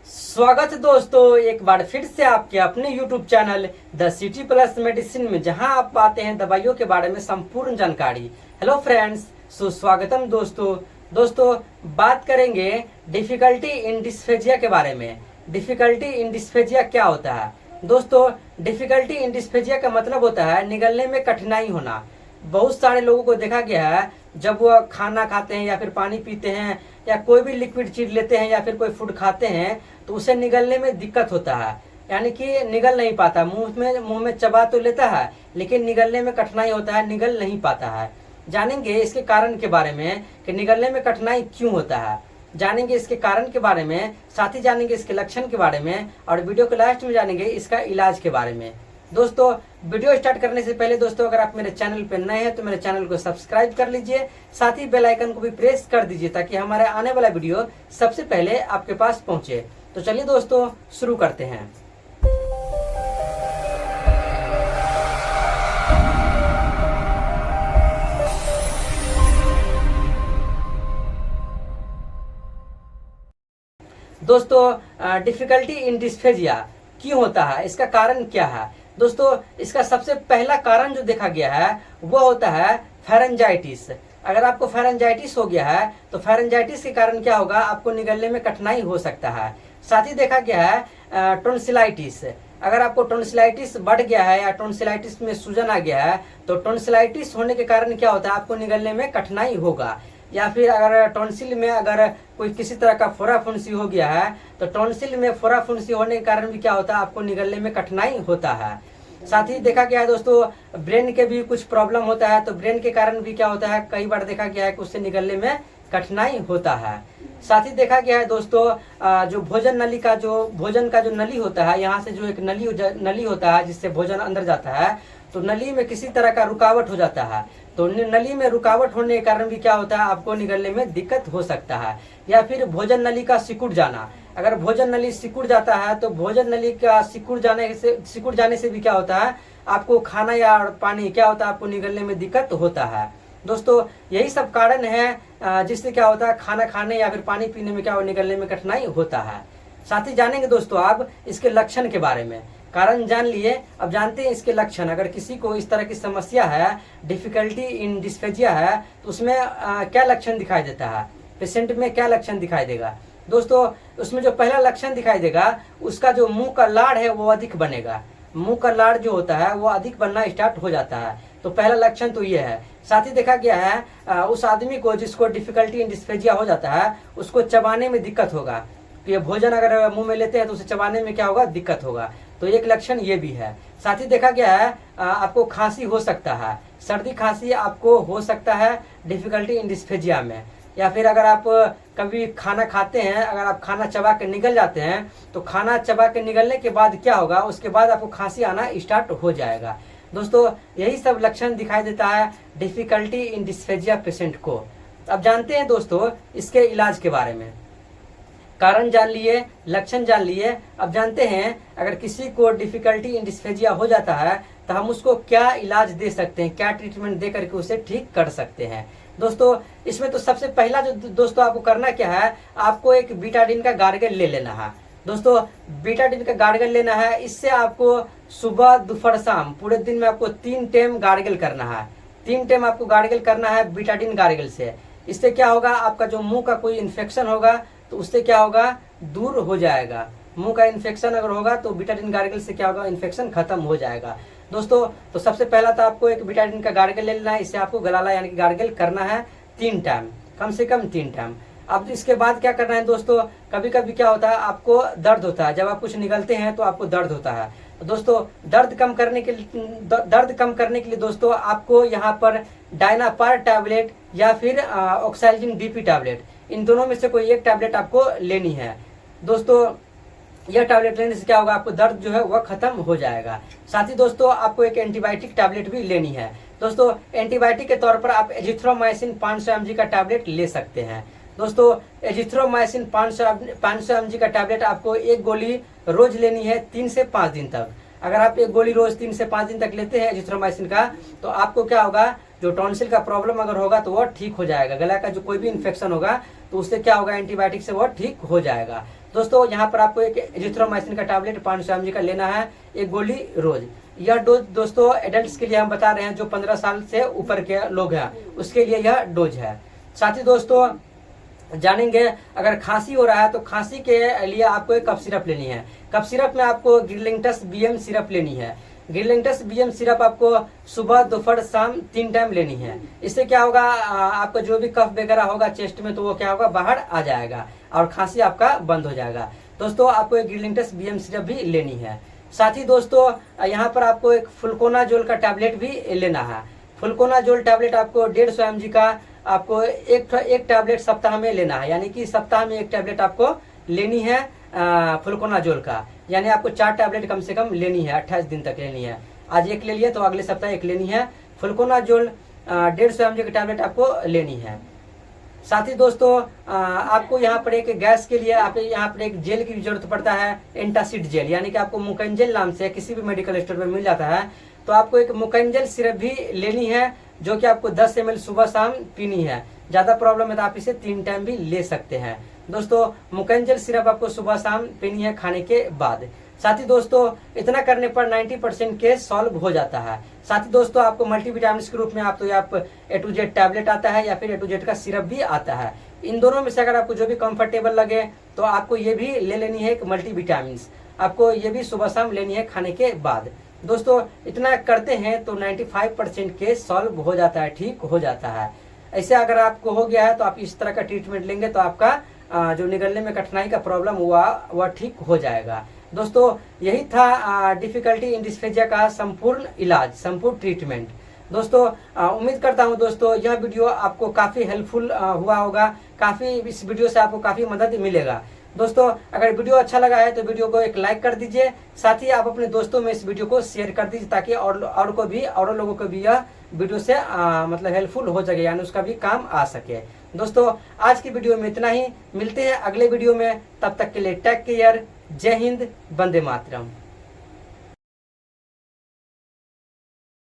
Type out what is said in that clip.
स्वागत है दोस्तों एक बार फिर से आपके अपने YouTube channel the city plus medicine में, जहां आप पाते हैं दवाइयों के बारे में संपूर्ण जानकारी। हेलो फ्रेंड्स, सुस्वागतम दोस्तों बात करेंगे डिफिकल्टी इन डिस्फेजिया के बारे में। डिफिकल्टी इन डिस्फेजिया क्या होता है दोस्तों? डिफिकल्टी इन डिस्फेजिया का मतलब होता है निगलने में कठिनाई होना। बहुत सारे लोगों को देखा गया है जब वो खाना खाते हैं या फिर पानी पीते हैं या कोई भी लिक्विड चीज लेते हैं या फिर कोई फूड खाते हैं तो उसे निगलने में दिक्कत होता है, यानी कि निगल नहीं पाता। मुंह में चबा तो लेता है लेकिन निगलने में कठिनाई होता है, निगल नहीं पाता है। जानेंगे इसके कारण के बारे में कि निगलने में कठिनाई क्यों होता है, जानेंगे इसके कारण के बारे में, साथ ही जानेंगे इसके लक्षण के बारे में और वीडियो के लास्ट में जानेंगे इसका इलाज के बारे में। दोस्तों वीडियो स्टार्ट करने से पहले दोस्तों अगर आप मेरे चैनल पर नए हैं तो मेरे चैनल को सब्सक्राइब कर लीजिए, साथ ही बेल आइकन को भी प्रेस कर दीजिए ताकि हमारा आने वाला वीडियो सबसे पहले आपके पास पहुंचे। तो चलिए दोस्तों शुरू करते हैं। दोस्तों डिफिकल्टी इन डिस्फेजिया क्यों होता है, इसका कारण क्या है? दोस्तों इसका सबसे पहला कारण जो देखा गया है वो होता है फेरेंजाइटिस। अगर आपको फेरेंजाइटिस हो गया है तो फेरेंजाइटिस के कारण क्या होगा, आपको निगलने में कठिनाई हो सकता है। साथ ही देखा गया है टोन्सिलाइटिस। अगर आपको टोन्सिलाइटिस बढ़ गया है या टोन्सिलाइटिस में सूजन आ गया है तो टोन्सिलाइटिस होने के कारण क्या होता है, आपको निगलने में कठिनाई होगा। या फिर अगर टॉन्सिल में अगर कोई किसी तरह का फोड़ा फुंसी हो गया है तो टॉन्सिल में फोड़ा फुंसी होने के कारण भी क्या होता है, आपको निगलने में कठिनाई होता है। साथ ही देखा गया है दोस्तों ब्रेन के भी कुछ प्रॉब्लम होता है तो ब्रेन के कारण भी क्या होता है, कई बार देखा गया है कि उससे निगलने में कठिनाई होता है। साथ ही देखा गया है दोस्तों जो भोजन का जो नली होता है, यहाँ से जो एक नली होता है जिससे भोजन अंदर जाता है, तो नली में किसी तरह का रुकावट हो जाता है। तो नली में रुकावट होने के कारण भी क्या होता है, आपको निगलने में दिक्कत हो सकता है। या फिर भोजन नली का सिकुड़ जाना। अगर भोजन नली सिकुड़ जाता है तो भोजन नली का सिकुड़ जाने से भी क्या होता है, आपको खाना या पानी क्या होता है, आपको निगलने में दिक्कत होता है। दोस्तों यही सब कारण है जिससे क्या होता है, खाना खाने या फिर पानी पीने में क्या निगलने में कठिनाई होता है। साथ ही जानेंगे दोस्तों आप इसके लक्षण के बारे में। कारण जान लिए, अब जानते हैं इसके लक्षण। अगर किसी को इस तरह की समस्या है, डिफिकल्टी इन डिस्फेजिया है, तो उसमें क्या लक्षण दिखाई देता है, पेशेंट में क्या लक्षण दिखाई देगा? दोस्तों उसमें जो पहला लक्षण दिखाई देगा, उसका जो मुंह का लाड़ है वो अधिक बनेगा। मुंह का लाड़ जो होता है वो अधिक बनना स्टार्ट हो जाता है। तो पहला लक्षण तो ये है। साथ ही देखा गया है उस आदमी को जिसको डिफिकल्टी इन डिस्फेजिया हो जाता है उसको चबाने में दिक्कत होगा। तो ये भोजन अगर मुंह में लेते हैं तो उसे चबाने में क्या होगा, दिक्कत होगा। तो एक लक्षण ये भी है। साथ ही देखा गया है आपको खांसी हो सकता है, सर्दी खांसी आपको हो सकता है डिफिकल्टी इन डिस्फेजिया में। या फिर अगर आप कभी खाना खाते हैं, अगर आप खाना चबा के निगल जाते हैं तो खाना चबा के निगलने के बाद क्या होगा, उसके बाद आपको खांसी आना स्टार्ट हो जाएगा। दोस्तों यही सब लक्षण दिखाई देता है डिफिकल्टी इन डिस्फेजिया पेशेंट को। अब जानते हैं दोस्तों इसके इलाज के बारे में। कारण जान लिए, लक्षण जान लिए, अब जानते हैं अगर किसी को डिफिकल्टी इन डिस्फेजिया हो जाता है तो हम उसको क्या इलाज दे सकते हैं, क्या ट्रीटमेंट दे करके उसे ठीक कर सकते हैं। दोस्तों इसमें तो सबसे पहला जो दोस्तों आपको करना क्या है, आपको एक बीटाडीन का गार्गल ले लेना है। दोस्तों बीटाडीन का गार्गल लेना है, इससे आपको सुबह दोपहर शाम पूरे दिन में आपको 3 टाइम गार्गल करना है। 3 टाइम आपको गार्गल करना है बीटाडीन गार्गल से। इससे क्या होगा, आपका जो मुंह का कोई इन्फेक्शन होगा तो उससे क्या होगा, दूर हो जाएगा। मुंह का इन्फेक्शन अगर होगा तो बीटाडीन गार्गल से क्या होगा, इन्फेक्शन खत्म हो जाएगा। दोस्तों तो सबसे पहला तो आपको एक बीटाडीन का गार्गल ले लेना है, इससे आपको गलाला यानी कि गार्गल करना है 3 टाइम, कम से कम 3 टाइम। अब इसके बाद क्या करना है दोस्तों, कभी कभी क्या होता है आपको दर्द होता है, जब आप कुछ निगलते हैं तो आपको दर्द होता है। तो दोस्तों दर्द कम करने के लिए दोस्तों आपको यहाँ पर डायनापार टैबलेट या फिर ऑक्सैल्जिन डीपी टैबलेट, इन दोनों में से कोई एक टैबलेट आपको लेनी है। दोस्तों यह टैबलेट लेने से क्या होगा, आपको दर्द जो है वह खत्म हो जाएगा। साथ ही दोस्तों आपको एक एंटीबायोटिक टैबलेट भी लेनी है। दोस्तों एंटीबायोटिक के तौर पर आप एजिथ्रोमाइसिन 500 mg का टैबलेट ले सकते हैं। दोस्तों एजिथ्रोमाइसिन 500 mg का टैबलेट आपको एक गोली रोज लेनी है 3 से 5 दिन तक। अगर आप एक गोली रोज 3 से 5 दिन तक लेते हैं एजिथ्रोमाइसिन का, तो आपको क्या होगा, जो टॉन्सिल का प्रॉब्लम अगर होगा तो वह ठीक हो जाएगा। गला का जो कोई भी इन्फेक्शन होगा तो उससे क्या होगा, एंटीबायोटिक से वह ठीक हो जाएगा। दोस्तों यहाँ पर आपको एक एजिथ्रोमाइसिन का टैबलेट 500 mg का लेना है, एक गोली रोज। यह डोज दोस्तों एडल्ट्स के लिए हम बता रहे हैं, जो 15 साल से ऊपर के लोग हैं उसके लिए यह डोज है। साथ ही दोस्तों जानेंगे अगर खांसी हो रहा है तो खांसी के लिए आपको एक कफ सिरप लेनी है। कफ सिरप में आपको गिरलिंगटस बीएम सिरप लेनी है। गिरलिंगटस बीएम सिरप आपको सुबह दोपहर शाम 3 टाइम लेनी है। इससे क्या होगा, आपका जो भी कफ वगैरह होगा चेस्ट में तो वो क्या होगा, बाहर आ जाएगा और खांसी आपका बंद हो जाएगा। दोस्तों आपको एक गिरलिंगटस बीएम सिरप भी लेनी है। साथ ही दोस्तों यहाँ पर आपको एक फ्लूकोनाजोल का टैबलेट भी लेना है। फ्लूकोनाजोल टैबलेट आपको 150 mg का आपको एक टैबलेट सप्ताह में लेना है, यानी कि सप्ताह में एक टैबलेट आपको लेनी है फ्लूकोनाजोल का, यानी आपको 4 टैबलेट कम से कम लेनी है, 28 दिन तक लेनी है। आज एक ले लिए तो अगले सप्ताह एक लेनी है। फ्लूकोनाजोल 150 mg की टैबलेट आपको लेनी है। साथ ही दोस्तों आपको यहाँ पर एक गैस के लिए आप यहाँ पर एक जेल की जरूरत पड़ता है, एंटासिड जेल, यानी कि आपको मुकंजल नाम से किसी भी मेडिकल स्टोर में मिल जाता है। तो आपको एक मुकंजल सिरप भी लेनी है, जो कि आपको 10 ml सुबह शाम पीनी है। ज्यादा प्रॉब्लम है तो आप इसे 3 टाइम भी ले सकते हैं। दोस्तों मुकंजल सिरप आपको सुबह शाम पीनी है खाने के बाद। साथ ही दोस्तों इतना करने पर 90% केस सॉल्व हो जाता है। साथ ही दोस्तों आपको मल्टीविटामिन के रूप में आप A to Z टैबलेट आता है या फिर A to Z का सिरप भी आता है। इन दोनों में से अगर आपको जो भी कंफर्टेबल लगे तो आपको ये भी ले लेनी है, एक मल्टीविटामिन आपको ये भी सुबह शाम लेनी है खाने के बाद। दोस्तों इतना करते हैं तो 95% केस सॉल्व हो जाता है, ठीक हो जाता है। ऐसे अगर आपको हो गया है तो आप इस तरह का ट्रीटमेंट लेंगे तो आपका जो निगलने में कठिनाई का प्रॉब्लम हुआ वह ठीक हो जाएगा। दोस्तों यही था डिफिकल्टी इन डिस्फेजिया का संपूर्ण इलाज, संपूर्ण ट्रीटमेंट। दोस्तों उम्मीद करता हूं दोस्तों यह वीडियो आपको काफी हेल्पफुल हुआ होगा, काफी इस वीडियो से आपको काफी मदद मिलेगा। दोस्तों अगर वीडियो अच्छा लगा है तो वीडियो को एक लाइक कर दीजिए। साथ ही आप अपने दोस्तों में इस वीडियो को शेयर कर दीजिए, ताकि और लोगों को भी यह वीडियो से मतलब हेल्पफुल हो सके, यानी उसका भी काम आ सके। दोस्तों आज की वीडियो में इतना ही, मिलते हैं अगले वीडियो में, तब तक के लिए टेक केयर, जय हिंद, वंदे मातरम।